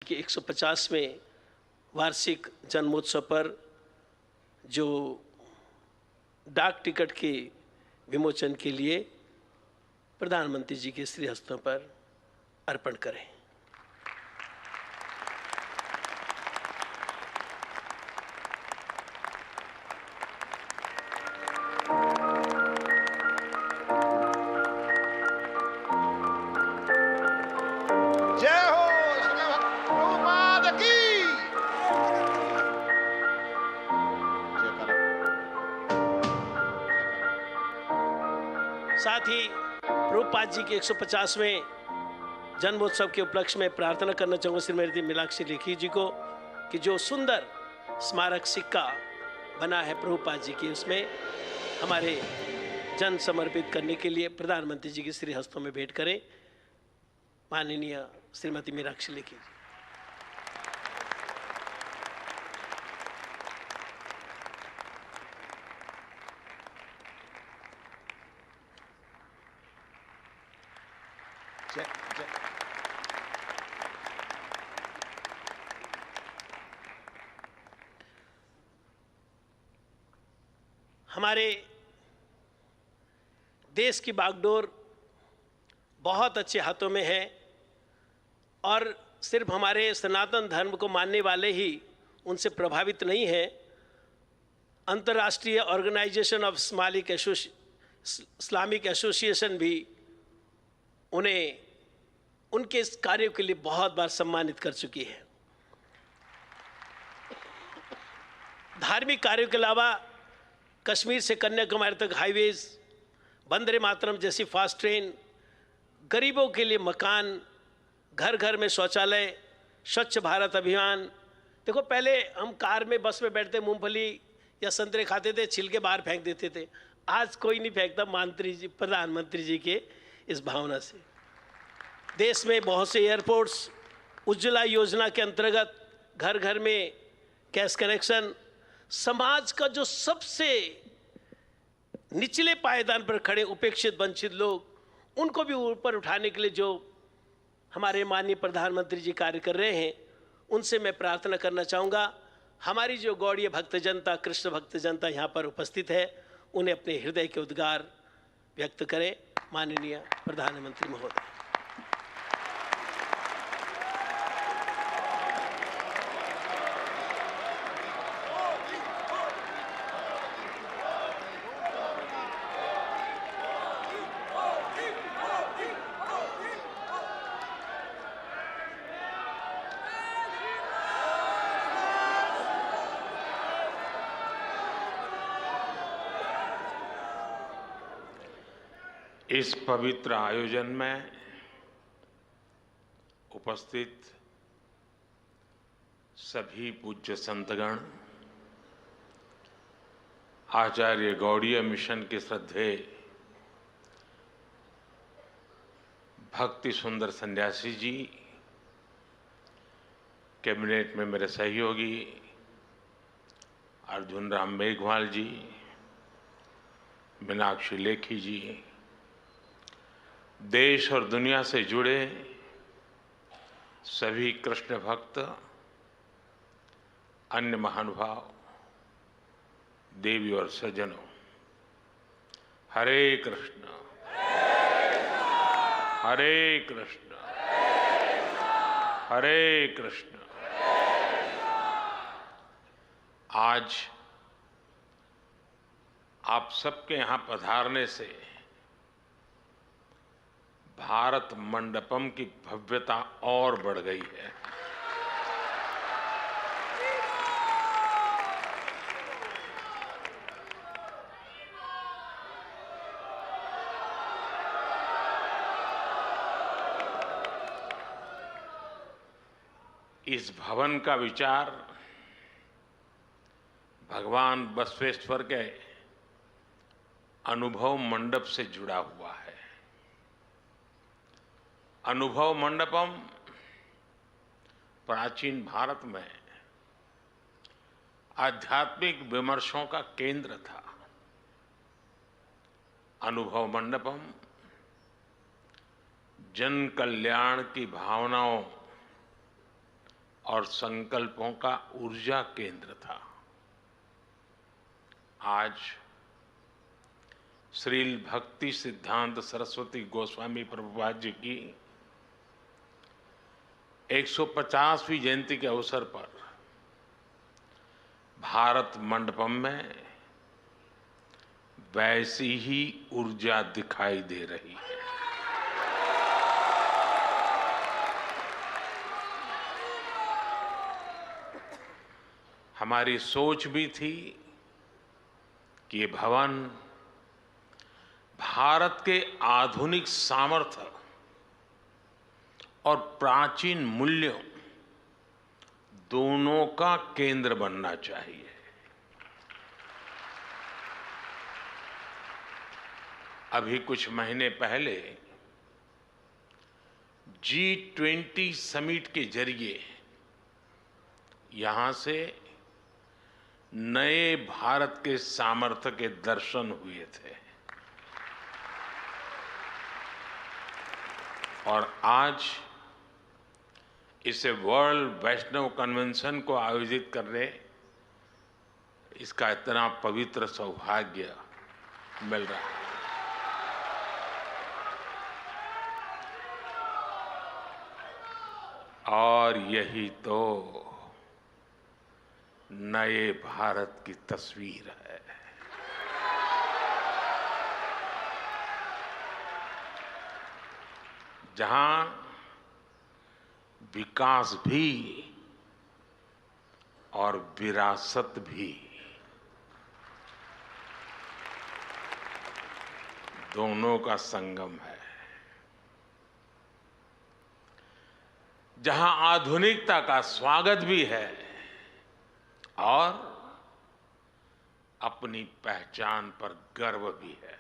कि 150वें वार्षिक जन्मोत्सव पर जो डाक टिकट के विमोचन के लिए प्रधानमंत्री जी के श्री हस्तों पर अर्पण करें। जय हो श्री प्रभुपाद की जय करो। साथ ही प्रभुपाद जी के 150वें जन्मोत्सव के उपलक्ष्य में प्रार्थना करना चाहूँगा श्रीमती मीनाक्षी लेखी जी को कि जो सुंदर स्मारक सिक्का बना है प्रभुपाद जी की, उसमें हमारे जन समर्पित करने के लिए प्रधानमंत्री जी के श्री हस्तों में भेंट करें। माननीय श्रीमती मीनाक्षी लेखी जी। जय जय हमारे देश की बागडोर बहुत अच्छे हाथों में है और सिर्फ हमारे सनातन धर्म को मानने वाले ही उनसे प्रभावित नहीं हैं। अंतर्राष्ट्रीय ऑर्गेनाइजेशन ऑफ इस्लामिक एसोसिएशन भी उन्हें उनके इस कार्यों के लिए बहुत बार सम्मानित कर चुकी है। धार्मिक कार्यों के अलावा कश्मीर से कन्याकुमारी तक हाईवेज, वंदे मातरम जैसी फास्ट ट्रेन, गरीबों के लिए मकान, घर घर में शौचालय, स्वच्छ भारत अभियान। देखो, पहले हम कार में बस में बैठते मूंगफली या संतरे खाते थे, छिलके बाहर फेंक देते थे। आज कोई नहीं फेंकता, प्रधानमंत्री जी के इस भावना से। देश में बहुत से एयरपोर्ट्स, उज्ज्वला योजना के अंतर्गत घर घर में गैस कनेक्शन, समाज का जो सबसे निचले पायदान पर खड़े उपेक्षित वंचित लोग, उनको भी ऊपर उठाने के लिए जो हमारे माननीय प्रधानमंत्री जी कार्य कर रहे हैं, उनसे मैं प्रार्थना करना चाहूँगा, हमारी जो गौड़ीय भक्त जनता, कृष्ण भक्त जनता यहाँ पर उपस्थित है, उन्हें अपने हृदय के उद्गार व्यक्त करें। माननीय प्रधानमंत्री महोदय। इस पवित्र आयोजन में उपस्थित सभी पूज्य संतगण, आचार्य गौड़ीय मिशन के श्रद्धेय भक्ति सुंदर सन्यासी जी, कैबिनेट में मेरे सहयोगी अर्जुन राम मेघवाल जी, मीनाक्षी लेखी जी, देश और दुनिया से जुड़े सभी कृष्ण भक्त, अन्य महानुभाव, देवी और सज्जनों, हरे कृष्ण हरे कृष्ण हरे कृष्ण। आज आप सबके यहाँ पधारने से भारत मंडपम की भव्यता और बढ़ गई है। इस भवन का विचार भगवान बसवेश्वर के अनुभव मंडप से जुड़ा हुआ है। अनुभव मंडपम प्राचीन भारत में आध्यात्मिक विमर्शों का केंद्र था। अनुभव मंडपम जन कल्याण की भावनाओं और संकल्पों का ऊर्जा केंद्र था। आज श्रील भक्ति सिद्धांत सरस्वती गोस्वामी प्रभुपाद जी की 150वीं जयंती के अवसर पर भारत मंडपम में वैसी ही ऊर्जा दिखाई दे रही है। हमारी सोच भी थी कि ये भवन भारत के आधुनिक सामर्थ्य और प्राचीन मूल्यों दोनों का केंद्र बनना चाहिए। अभी कुछ महीने पहले G20 समिट के जरिए यहां से नए भारत के सामर्थ्य के दर्शन हुए थे और आज इसे वर्ल्ड वैष्णव कन्वेंशन को आयोजित करने इसका इतना पवित्र सौभाग्य मिल रहा है। और यही तो नए भारत की तस्वीर है। जहां विकास भी और विरासत भी दोनों का संगम है। जहां आधुनिकता का स्वागत भी है और अपनी पहचान पर गर्व भी है।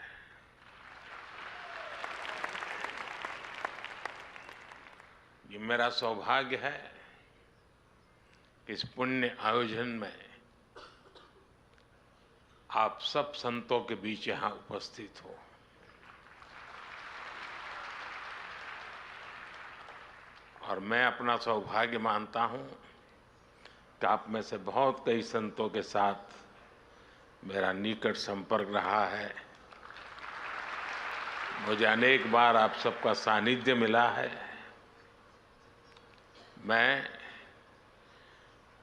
ये मेरा सौभाग्य है कि इस पुण्य आयोजन में आप सब संतों के बीच यहां उपस्थित हो। और मैं अपना सौभाग्य मानता हूं कि आप में से बहुत कई संतों के साथ मेरा निकट संपर्क रहा है। मुझे अनेक बार आप सबका सानिध्य मिला है। मैं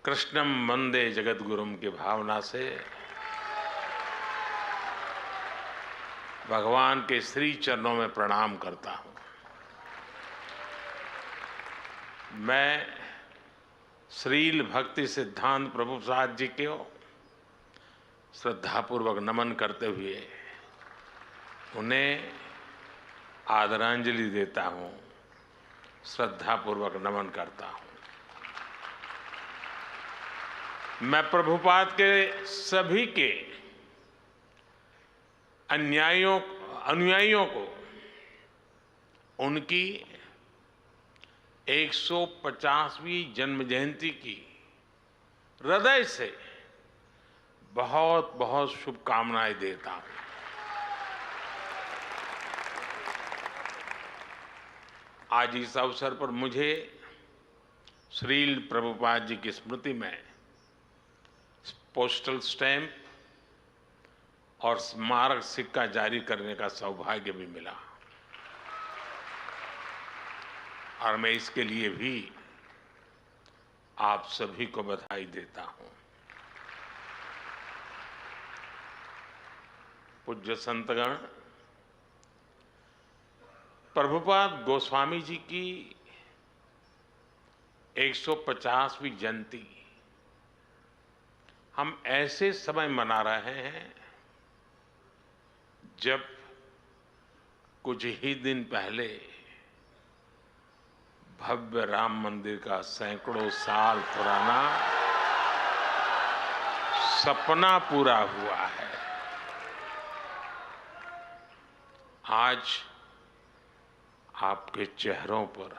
कृष्णम वंदे जगद्गुरुम की भावना से भगवान के श्री चरणों में प्रणाम करता हूं। मैं श्रील भक्ति सिद्धांत प्रभुपाद जी को श्रद्धापूर्वक नमन करते हुए उन्हें आदरांजलि देता हूं, श्रद्धापूर्वक नमन करता हूं। मैं प्रभुपाद के सभी के अनुयायियों को उनकी 150वीं जन्म जयंती की हृदय से बहुत बहुत शुभकामनाएं देता हूं। आज इस अवसर पर मुझे श्रील प्रभुपाद जी की स्मृति में पोस्टल स्टैंप और स्मारक सिक्का जारी करने का सौभाग्य भी मिला और मैं इसके लिए भी आप सभी को बधाई देता हूं। पूज्य संतगण, प्रभुपाद गोस्वामी जी की 150वीं जयंती हम ऐसे समय मना रहे हैं जब कुछ ही दिन पहले भव्य राम मंदिर का सैकड़ों साल पुराना सपना पूरा हुआ है। आज आपके चेहरों पर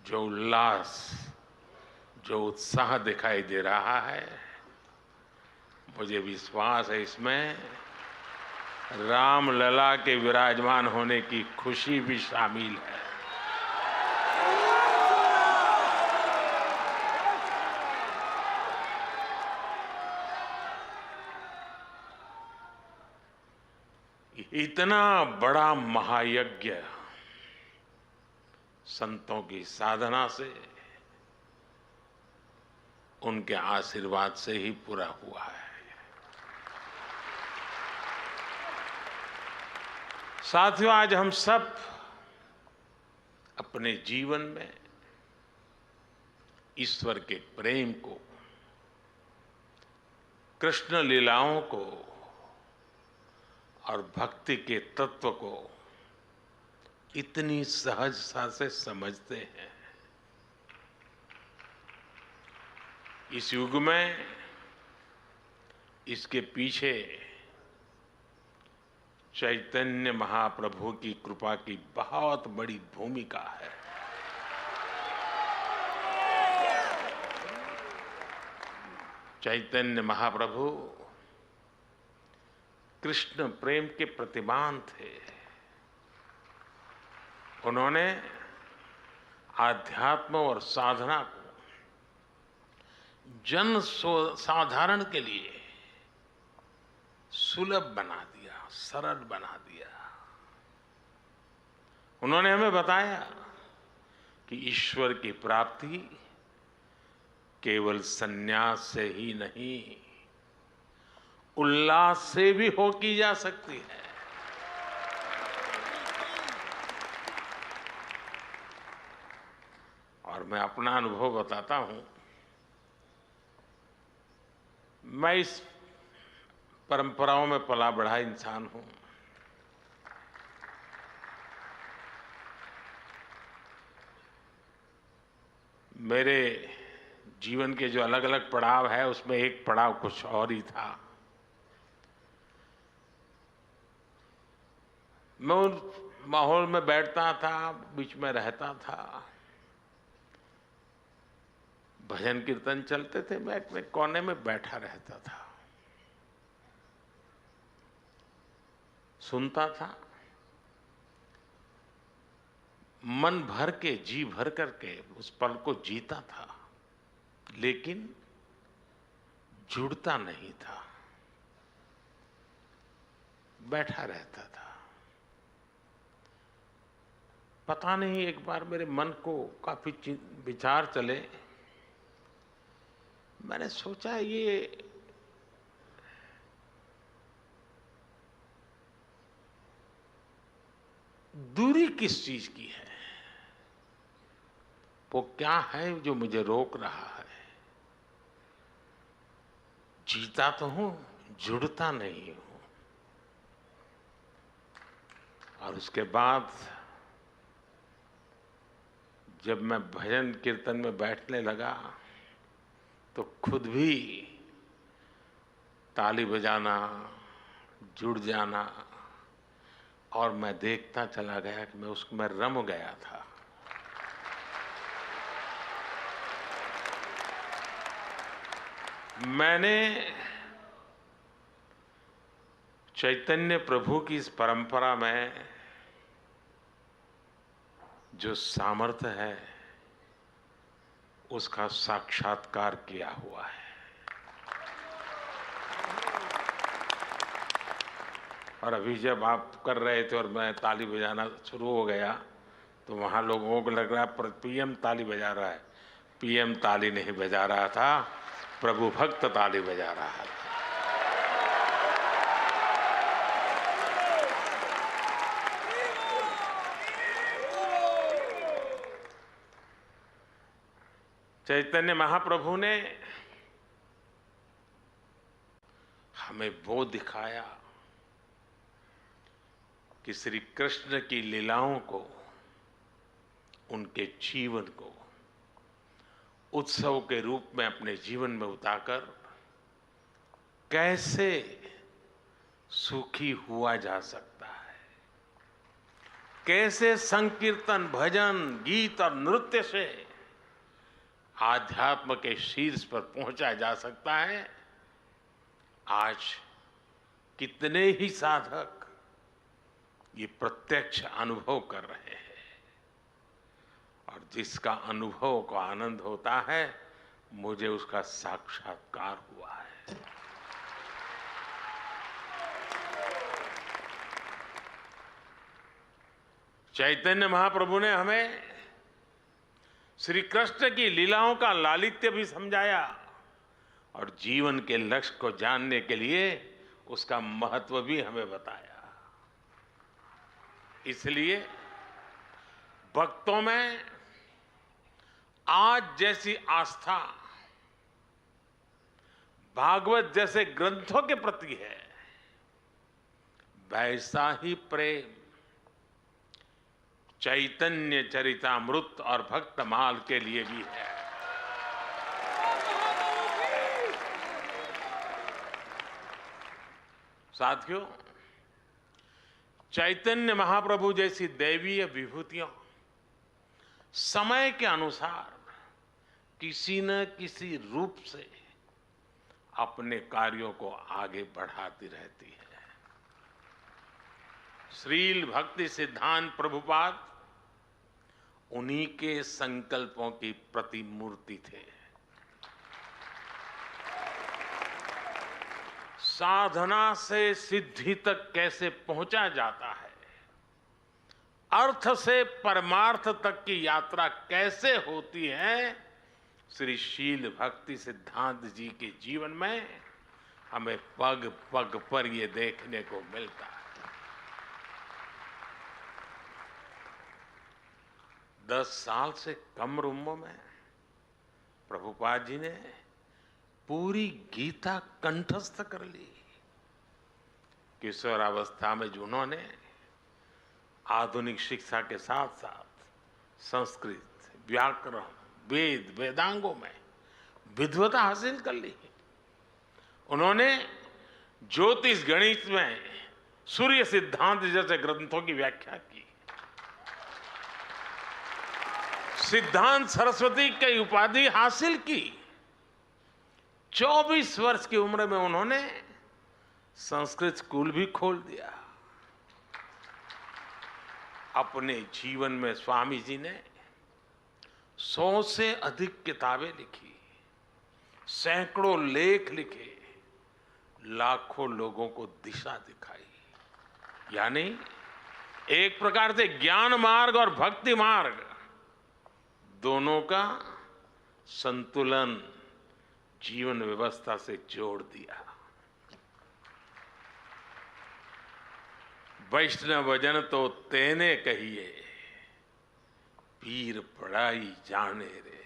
जो उल्लास, जो उत्साह दिखाई दे रहा है, मुझे विश्वास है इसमें रामलला के विराजमान होने की खुशी भी शामिल है। इतना बड़ा महायज्ञ संतों की साधना से, उनके आशीर्वाद से ही पूरा हुआ है। साथियों, आज हम सब अपने जीवन में ईश्वर के प्रेम को, कृष्ण लीलाओं को और भक्ति के तत्व को इतनी सहजता से समझते हैं। इस युग में इसके पीछे चैतन्य महाप्रभु की कृपा की बहुत बड़ी भूमिका है। चैतन्य महाप्रभु कृष्ण प्रेम के प्रतिमान थे। उन्होंने आध्यात्म और साधना को जन साधारण के लिए सुलभ बना दिया, सरल बना दिया। उन्होंने हमें बताया कि ईश्वर की प्राप्ति केवल संन्यास से ही नहीं, उल्लास से भी हो की जा सकती है। और मैं अपना अनुभव बताता हूं। मैं इस परंपराओं में पला बढ़ा इंसान हूं। मेरे जीवन के जो अलग अलग पड़ाव है, उसमें एक पड़ाव कुछ और ही था। मैं उस माहौल में बैठता था, बीच में रहता था, भजन कीर्तन चलते थे, मैं अपने कोने में बैठा रहता था, सुनता था, मन भर के, जी भर करके उस पल को जीता था, लेकिन जुड़ता नहीं था, बैठा रहता था। पता नहीं, एक बार मेरे मन को काफी विचार चले। मैंने सोचा, ये दूरी किस चीज की है? वो क्या है जो मुझे रोक रहा है? जीता तो हूं, जुड़ता नहीं हूं। और उसके बाद जब मैं भजन कीर्तन में बैठने लगा तो खुद भी ताली बजाना, जुड़ जाना, और मैं देखता चला गया कि मैं उसमें रम गया था। मैंने चैतन्य प्रभु की इस परंपरा में जो सामर्थ्य है, उसका साक्षात्कार किया हुआ है। और अभी जब आप कर रहे थे और मैं ताली बजाना शुरू हो गया, तो वहां लोगों को लग रहा है पीएम ताली बजा रहा है। पीएम ताली नहीं बजा रहा था, प्रभु भक्त ताली बजा रहा था। चैतन्य महाप्रभु ने हमें वो दिखाया कि श्री कृष्ण की लीलाओं को, उनके जीवन को उत्सव के रूप में अपने जीवन में उतारकर कैसे सुखी हुआ जा सकता है, कैसे संकीर्तन, भजन, गीत और नृत्य से आध्यात्म के शीर्ष पर पहुंचा जा सकता है। आज कितने ही साधक ये प्रत्यक्ष अनुभव कर रहे हैं, और जिसका अनुभव को आनंद होता है, मुझे उसका साक्षात्कार हुआ है। चैतन्य महाप्रभु ने हमें श्री कृष्ण की लीलाओं का लालित्य भी समझाया और जीवन के लक्ष्य को जानने के लिए उसका महत्व भी हमें बताया। इसलिए भक्तों में आज जैसी आस्था भागवत जैसे ग्रंथों के प्रति है, वैसा ही प्रेम चैतन्य चरितामृत और भक्तमाल के लिए भी है। साथियों, चैतन्य महाप्रभु जैसी दैवीय विभूतियां समय के अनुसार किसी न किसी रूप से अपने कार्यों को आगे बढ़ाती रहती है। श्रील भक्ति सिद्धांत प्रभुपाद उन्हीं के संकल्पों की प्रतिमूर्ति थे। साधना से सिद्धि तक कैसे पहुंचा जाता है, अर्थ से परमार्थ तक की यात्रा कैसे होती है, श्री शील भक्ति सिद्धांत जी के जीवन में हमें पग पग पर ये देखने को मिलता है। 10 साल से कम उम्र में प्रभुपाद जी ने पूरी गीता कंठस्थ कर ली। किशोरावस्था में जो उन्होंने आधुनिक शिक्षा के साथ साथ संस्कृत, व्याकरण, वेद, वेदांगों में विद्वता हासिल कर ली। उन्होंने ज्योतिष गणित में सूर्य सिद्धांत जैसे ग्रंथों की व्याख्या की। सिद्धांत सरस्वती की उपाधि हासिल की। 24 वर्ष की उम्र में उन्होंने संस्कृत स्कूल भी खोल दिया। अपने जीवन में स्वामी जी ने 100 से अधिक किताबें लिखी, सैकड़ों लेख लिखे, लाखों लोगों को दिशा दिखाई। यानी एक प्रकार से ज्ञान मार्ग और भक्ति मार्ग दोनों का संतुलन जीवन व्यवस्था से जोड़ दिया। वैष्णव जन तो तेने कहिए, पीर पढ़ाई जाने रे।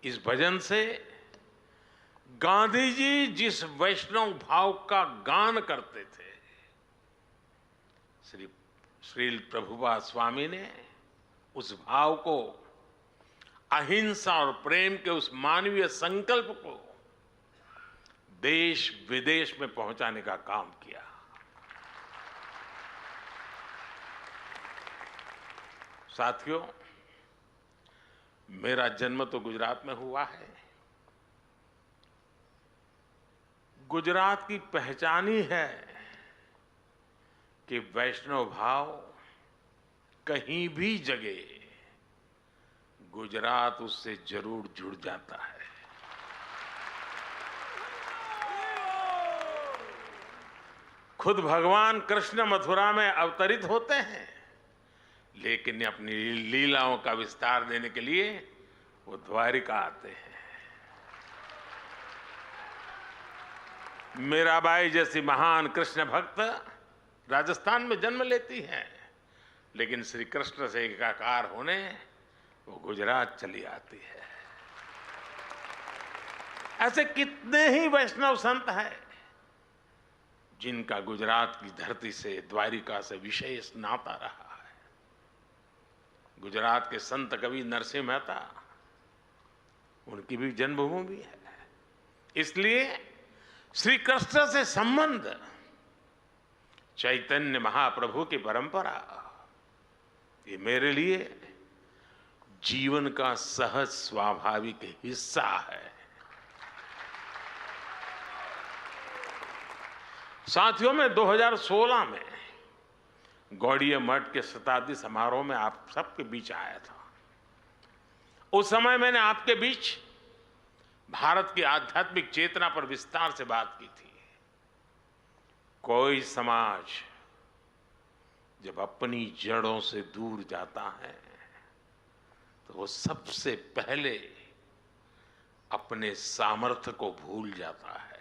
इस भजन से गांधी जी जिस वैष्णव भाव का गान करते थे, श्री प्रभुपाद स्वामी ने उस भाव को, अहिंसा और प्रेम के उस मानवीय संकल्प को देश विदेश में पहुंचाने का काम किया। साथियों, मेरा जन्म तो गुजरात में हुआ है। गुजरात की पहचान ही है कि वैष्णव भाव कहीं भी जगे, गुजरात उससे जरूर जुड़ जाता है। खुद भगवान कृष्ण मथुरा में अवतरित होते हैं, लेकिन अपनी लीलाओं का विस्तार देने के लिए वो द्वारिका आते हैं। मीराबाई जैसी महान कृष्ण भक्त राजस्थान में जन्म लेती हैं, लेकिन श्री कृष्ण से एकाकार होने वो गुजरात चली आती है। ऐसे कितने ही वैष्णव संत हैं जिनका गुजरात की धरती से, द्वारिका से विशेष नाता रहा है। गुजरात के संत कवि नरसिंह मेहता, उनकी भी जन्मभूमि है। इसलिए श्री कृष्ण से संबंध, चैतन्य महाप्रभु की परंपरा, ये मेरे लिए जीवन का सहज स्वाभाविक हिस्सा है। साथियों, में 2016 में गौड़ीय मठ के शताब्दी समारोह में आप सबके बीच आया था। उस समय मैंने आपके बीच भारत की आध्यात्मिक चेतना पर विस्तार से बात की थी। कोई समाज जब अपनी जड़ों से दूर जाता है तो वो सबसे पहले अपने सामर्थ्य को भूल जाता है।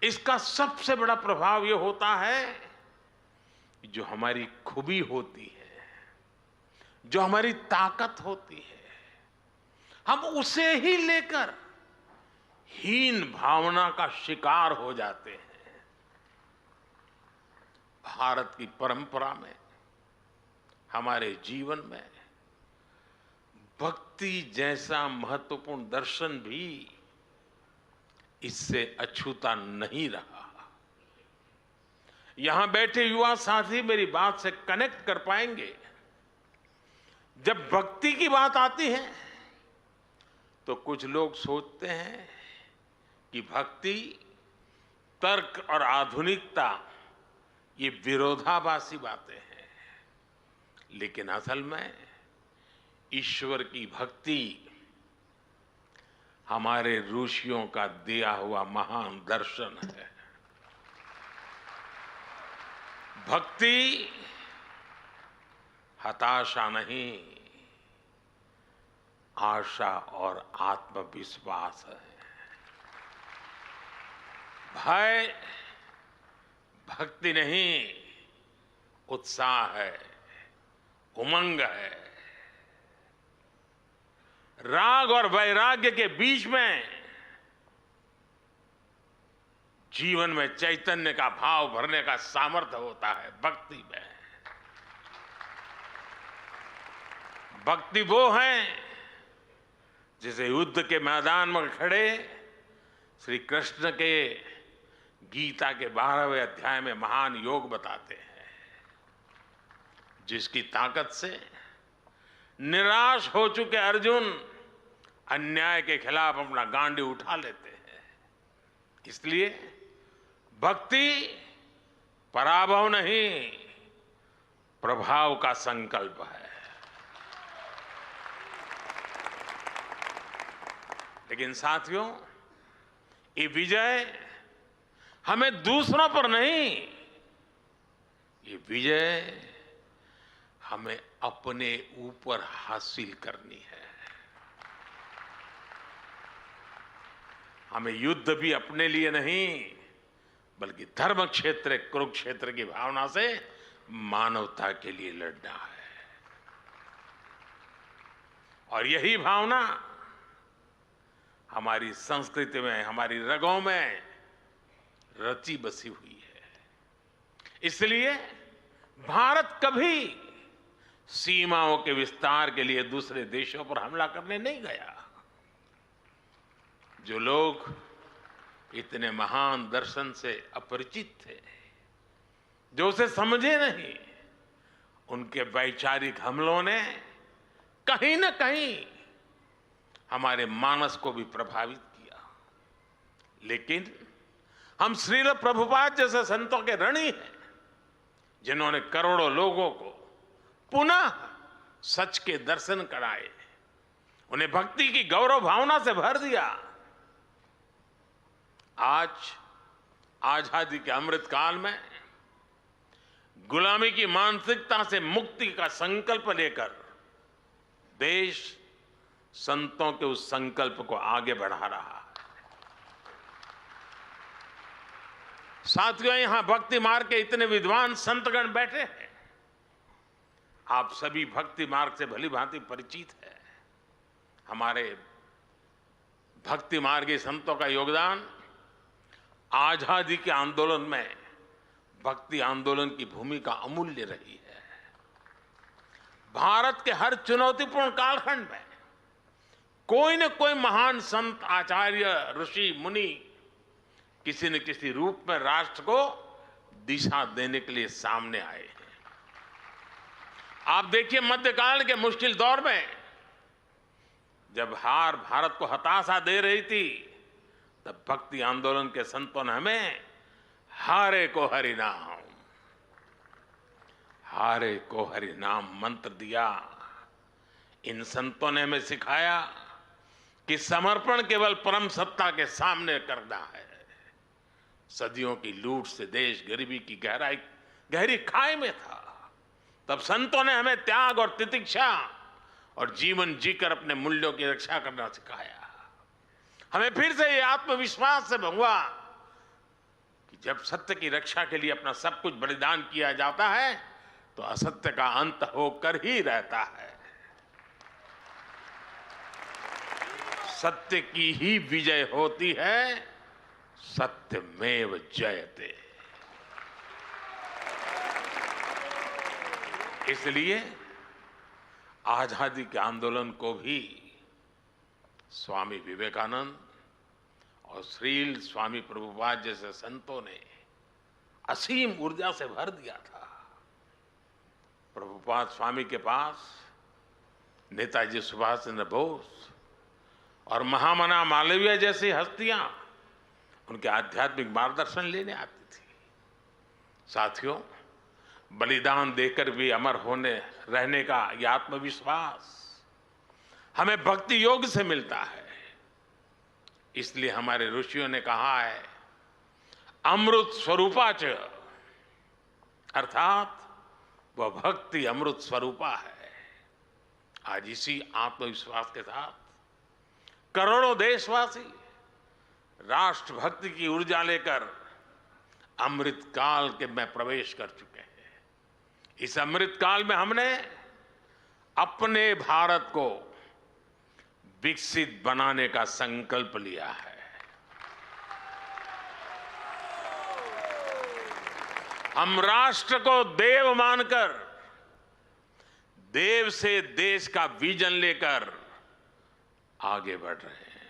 इसका सबसे बड़ा प्रभाव ये होता है कि जो हमारी खूबी होती है, जो हमारी ताकत होती है, हम उसे ही लेकर हीन भावना का शिकार हो जाते हैं। भारत की परंपरा में, हमारे जीवन में भक्ति जैसा महत्वपूर्ण दर्शन भी इससे अछूता नहीं रहा। यहां बैठे युवा साथी मेरी बात से कनेक्ट कर पाएंगे। जब भक्ति की बात आती है तो कुछ लोग सोचते हैं कि भक्ति, तर्क और आधुनिकता ये विरोधाभासी बातें हैं, लेकिन असल में ईश्वर की भक्ति हमारे ऋषियों का दिया हुआ महान दर्शन है। भक्ति हताशा नहीं, आशा और आत्मविश्वास है। भय भक्ति नहीं, उत्साह है, उमंग है। राग और वैराग्य के बीच में जीवन में चैतन्य का भाव भरने का सामर्थ्य होता है भक्ति में। भक्ति वो है जिसे युद्ध के मैदान में खड़े श्री कृष्ण के गीता के 12वें अध्याय में महान योग बताते हैं, जिसकी ताकत से निराश हो चुके अर्जुन अन्याय के खिलाफ अपना गांडी उठा लेते हैं। इसलिए भक्ति पराभव नहीं, प्रभाव का संकल्प है। लेकिन साथियों, ये विजय हमें दूसरों पर नहीं, ये विजय हमें अपने ऊपर हासिल करनी है। हमें युद्ध भी अपने लिए नहीं, बल्कि धर्म क्षेत्र कुरुक्षेत्र की भावना से मानवता के लिए लड़ना है। और यही भावना हमारी संस्कृति में, हमारी रगों में रची बसी हुई है। इसलिए भारत कभी सीमाओं के विस्तार के लिए दूसरे देशों पर हमला करने नहीं गया। जो लोग इतने महान दर्शन से अपरिचित थे, जो उसे समझे नहीं, उनके वैचारिक हमलों ने कहीं न कहीं हमारे मानस को भी प्रभावित किया। लेकिन हम श्रील प्रभुपाद जैसे संतों के ऋणी हैं, जिन्होंने करोड़ों लोगों को पुनः सच के दर्शन कराए, उन्हें भक्ति की गौरव भावना से भर दिया। आज आजादी के अमृत काल में गुलामी की मानसिकता से मुक्ति का संकल्प लेकर देश संतों के उस संकल्प को आगे बढ़ा रहा है। साथियों, यहां भक्ति मार्ग के इतने विद्वान संतगण बैठे हैं। आप सभी भक्ति मार्ग से भली भांति परिचित है। हमारे भक्ति मार्गी संतों का योगदान आजादी के आंदोलन में भक्ति आंदोलन की भूमिका अमूल्य रही है। भारत के हर चुनौतीपूर्ण कालखंड में कोई न कोई महान संत, आचार्य, ऋषि, मुनि किसी न किसी रूप में राष्ट्र को दिशा देने के लिए सामने आए हैं। आप देखिए, मध्यकाल के मुश्किल दौर में जब हार भारत को हताशा दे रही थी, तब भक्ति आंदोलन के संतों ने हमें हारे को हरि नाम, हारे को हरि नाम मंत्र दिया। इन संतों ने हमें सिखाया कि समर्पण केवल परम सत्ता के सामने करना है। सदियों की लूट से देश गरीबी की गहराई गहरी खाई में था, तब संतों ने हमें त्याग और तितिक्षा और जीवन जीकर अपने मूल्यों की रक्षा करना सिखाया। हमें फिर से ये आत्मविश्वास से भंगुआ कि जब सत्य की रक्षा के लिए अपना सब कुछ बलिदान किया जाता है तो असत्य का अंत होकर ही रहता है। सत्य की ही विजय होती है, सत्यमेव जयते। इसलिए आजादी के आंदोलन को भी स्वामी विवेकानंद और श्रील स्वामी प्रभुपाद जैसे संतों ने असीम ऊर्जा से भर दिया था। प्रभुपाद स्वामी के पास नेताजी सुभाष चंद्र बोस और महामना मालवीय जैसी हस्तियां उनके आध्यात्मिक मार्गदर्शन लेने आती थी। साथियों, बलिदान देकर भी अमर होने रहने का यह आत्मविश्वास हमें भक्ति योग से मिलता है। इसलिए हमारे ऋषियों ने कहा है, अमृत स्वरूपाच, अर्थात वह भक्ति अमृत स्वरूपा है। आज इसी आत्मविश्वास के साथ करोड़ों देशवासी राष्ट्र भक्ति की ऊर्जा लेकर अमृत काल के में प्रवेश कर चुके हैं। इस अमृत काल में हमने अपने भारत को विकसित बनाने का संकल्प लिया है। हम राष्ट्र को देव मानकर देव से देश का विजन लेकर आगे बढ़ रहे हैं।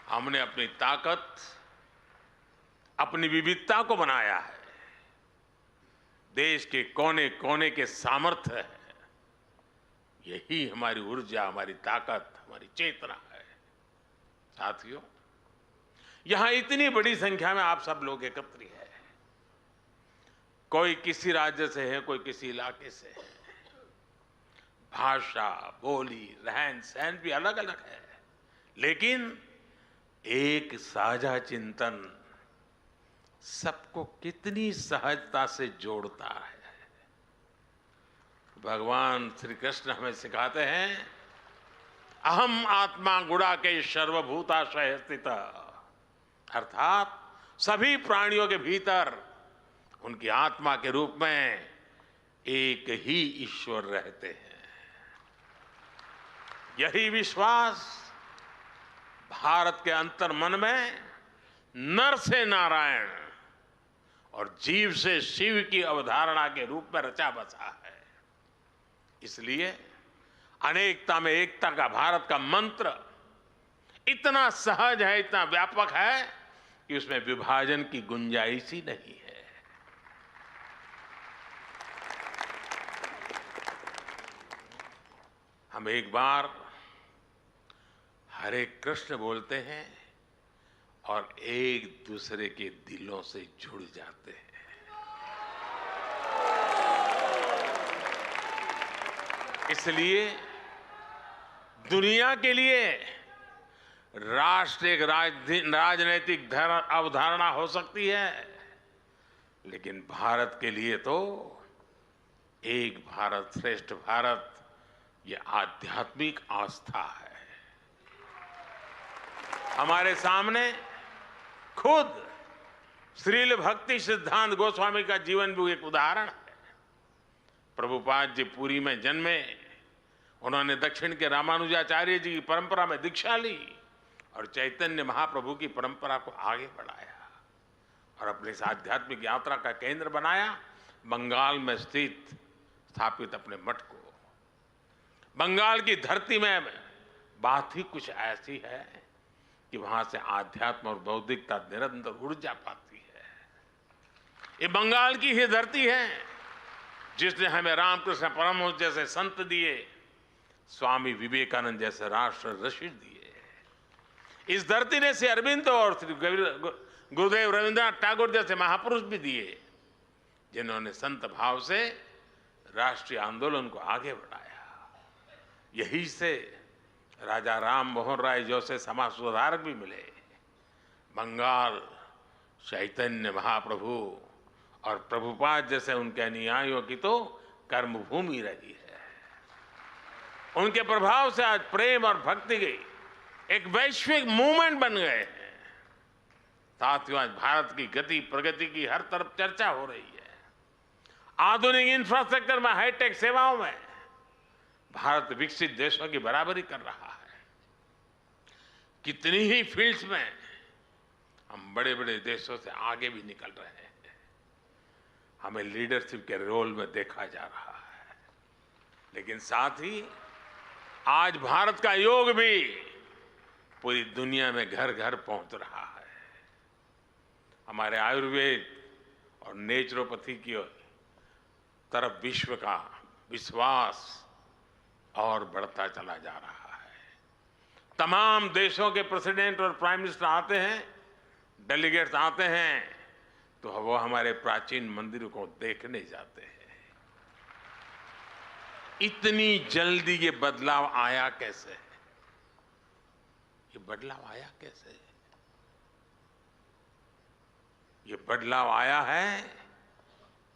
हमने अपनी ताकत, अपनी विविधता को बनाया है। देश के कोने कोने के सामर्थ्य है, यही हमारी ऊर्जा, हमारी ताकत, हमारी चेतना है। साथियों, यहां इतनी बड़ी संख्या में आप सब लोग एकत्र हैं। कोई किसी राज्य से है, कोई किसी इलाके से है। भाषा, बोली, रहन सहन भी अलग अलग है, लेकिन एक साझा चिंतन सबको कितनी सहजता से जोड़ता है। भगवान श्री कृष्ण हमें सिखाते हैं, अहम आत्मा गुणाकेश सर्वभूताशय स्थित, अर्थात सभी प्राणियों के भीतर उनकी आत्मा के रूप में एक ही ईश्वर रहते हैं। यही विश्वास भारत के अंतर मन में नर से नारायण और जीव से शिव की अवधारणा के रूप में रचा बसा है। इसलिए अनेकता में एकता का भारत का मंत्र इतना सहज है, इतना व्यापक है कि उसमें विभाजन की गुंजाइश ही नहीं है। हम एक बार हरे कृष्ण बोलते हैं और एक दूसरे के दिलों से जुड़ जाते हैं। इसलिए दुनिया के लिए राष्ट्र एक राजनीतिक अवधारणा हो सकती है, लेकिन भारत के लिए तो एक भारत श्रेष्ठ भारत ये आध्यात्मिक आस्था है। हमारे सामने खुद श्रील भक्ति सिद्धांत गोस्वामी का जीवन भी एक उदाहरण है। प्रभुपाद जी पुरी में जन्मे, उन्होंने दक्षिण के रामानुजाचार्य जी की परंपरा में दीक्षा ली और चैतन्य महाप्रभु की परंपरा को आगे बढ़ाया और अपनी इस आध्यात्मिक यात्रा का केंद्र बनाया बंगाल में स्थापित अपने मठ को। बंगाल की धरती में बात ही कुछ ऐसी है कि वहां से आध्यात्म और बौद्धिकता निरंतर ऊर्जा पाती है। ये बंगाल की ही धरती है जिसने हमें रामकृष्ण परमहंस जैसे संत दिए, स्वामी विवेकानंद जैसे राष्ट्र ऋषि दिए। इस धरती ने श्री अरविंद और श्री गुरुदेव रविंद्रनाथ टैगोर जैसे महापुरुष भी दिए, जिन्होंने संत भाव से राष्ट्रीय आंदोलन को आगे बढ़ाया। यही से राजा राम मोहन राय जैसे समाज सुधारक भी मिले। बंगाल चैतन्य महाप्रभु और प्रभुपाद जैसे उनके अनुयायियों की तो कर्मभूमि रही है। उनके प्रभाव से आज प्रेम और भक्ति की एक वैश्विक मूवमेंट बन गए हैं। साथियों, आज भारत की गति प्रगति की हर तरफ चर्चा हो रही है। आधुनिक इंफ्रास्ट्रक्चर में, हाईटेक सेवाओं में भारत विकसित देशों की बराबरी कर रहा है। कितनी ही फील्ड्स में हम बड़े बड़े देशों से आगे भी निकल रहे हैं। हमें लीडरशिप के रोल में देखा जा रहा है। लेकिन साथ ही आज भारत का योग भी पूरी दुनिया में घर घर पहुंच रहा है। हमारे आयुर्वेद और नेचुरोपैथी की तरफ विश्व का विश्वास और बढ़ता चला जा रहा है। तमाम देशों के प्रेसिडेंट और प्राइम मिनिस्टर आते हैं, डेलीगेट्स आते हैं, तो वो हमारे प्राचीन मंदिरों को देखने जाते हैं। इतनी जल्दी ये बदलाव आया कैसे? ये बदलाव आया कैसे? ये बदलाव आया है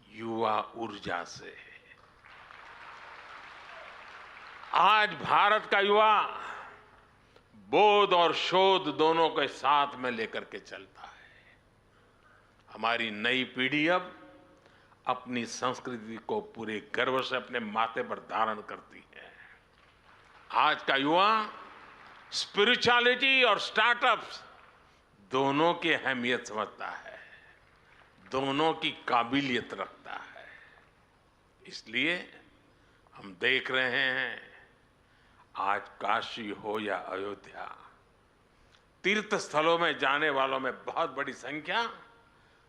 युवा ऊर्जा से। आज भारत का युवा बोध और शोध दोनों के साथ में लेकर के चलता है। हमारी नई पीढ़ी अब अपनी संस्कृति को पूरे गर्व से अपने माथे पर धारण करती है। आज का युवा स्पिरिचुअलिटी और स्टार्टअप्स दोनों की अहमियत समझता है, दोनों की काबिलियत रखता है। इसलिए हम देख रहे हैं, आज काशी हो या अयोध्या, तीर्थ स्थलों में जाने वालों में बहुत बड़ी संख्या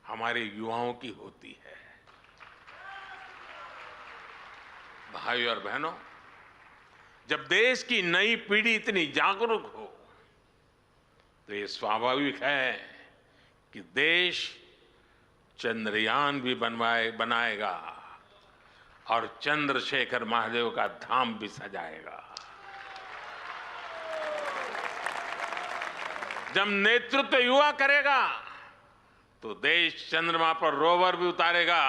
हमारे युवाओं की होती है। भाइयों और बहनों, जब देश की नई पीढ़ी इतनी जागरूक हो तो ये स्वाभाविक है कि देश चंद्रयान भी बनाएगा और चंद्रशेखर महादेव का धाम भी सजाएगा। जब नेतृत्व युवा करेगा तो देश चंद्रमा पर रोवर भी उतारेगा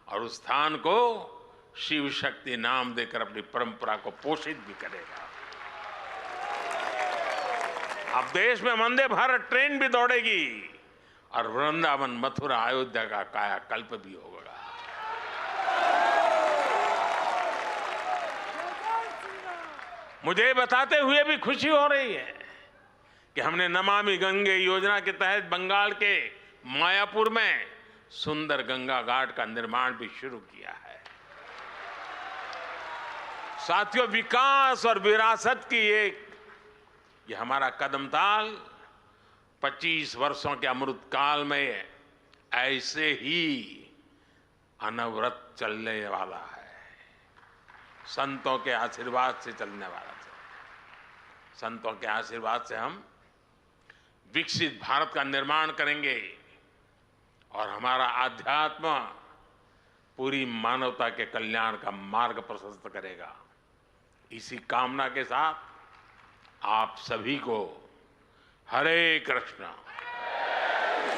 और उस स्थान को शिव शक्ति नाम देकर अपनी परंपरा को पोषित भी करेगा। अब देश में वंदे भारत ट्रेन भी दौड़ेगी और वृंदावन, मथुरा, अयोध्या का कायाकल्प भी होगा। मुझे बताते हुए भी खुशी हो रही है कि हमने नमामि गंगे योजना के तहत बंगाल के मायापुर में सुंदर गंगा घाट का निर्माण भी शुरू किया है। साथियों, विकास और विरासत की ये हमारा कदम ताल 25 वर्षों के अमृत काल में ऐसे ही अनवरत चलने वाला है। संतों के आशीर्वाद से चलने वाला है। संतों के आशीर्वाद से हम विकसित भारत का निर्माण करेंगे और हमारा आध्यात्म पूरी मानवता के कल्याण का मार्ग प्रशस्त करेगा। इसी कामना के साथ आप सभी को हरे कृष्णा,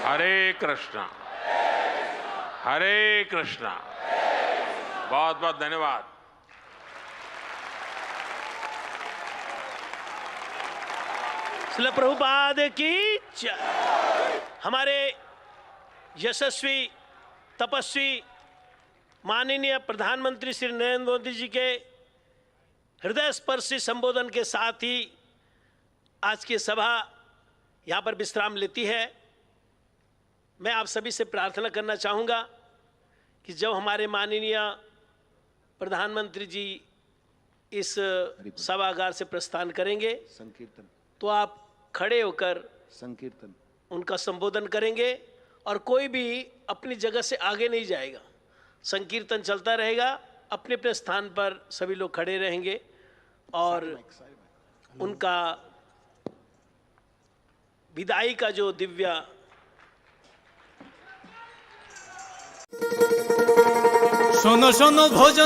हरे कृष्णा, हरे कृष्णा। बहुत बहुत धन्यवाद। श्रील प्रभुपाद की जय। हमारे यशस्वी तपस्वी माननीय प्रधानमंत्री श्री नरेंद्र मोदी जी के हृदय स्पर्शी संबोधन के साथ ही आज की सभा यहाँ पर विश्राम लेती है। मैं आप सभी से प्रार्थना करना चाहूँगा कि जब हमारे माननीय प्रधानमंत्री जी इस सभागार से प्रस्थान करेंगे संकीर्तन, तो आप खड़े होकर संकीर्तन उनका संबोधन करेंगे और कोई भी अपनी जगह से आगे नहीं जाएगा। संकीर्तन चलता रहेगा, अपने अपने स्थान पर सभी लोग खड़े रहेंगे और उनका विदाई का जो दिव्य शोनो शोनो भोजन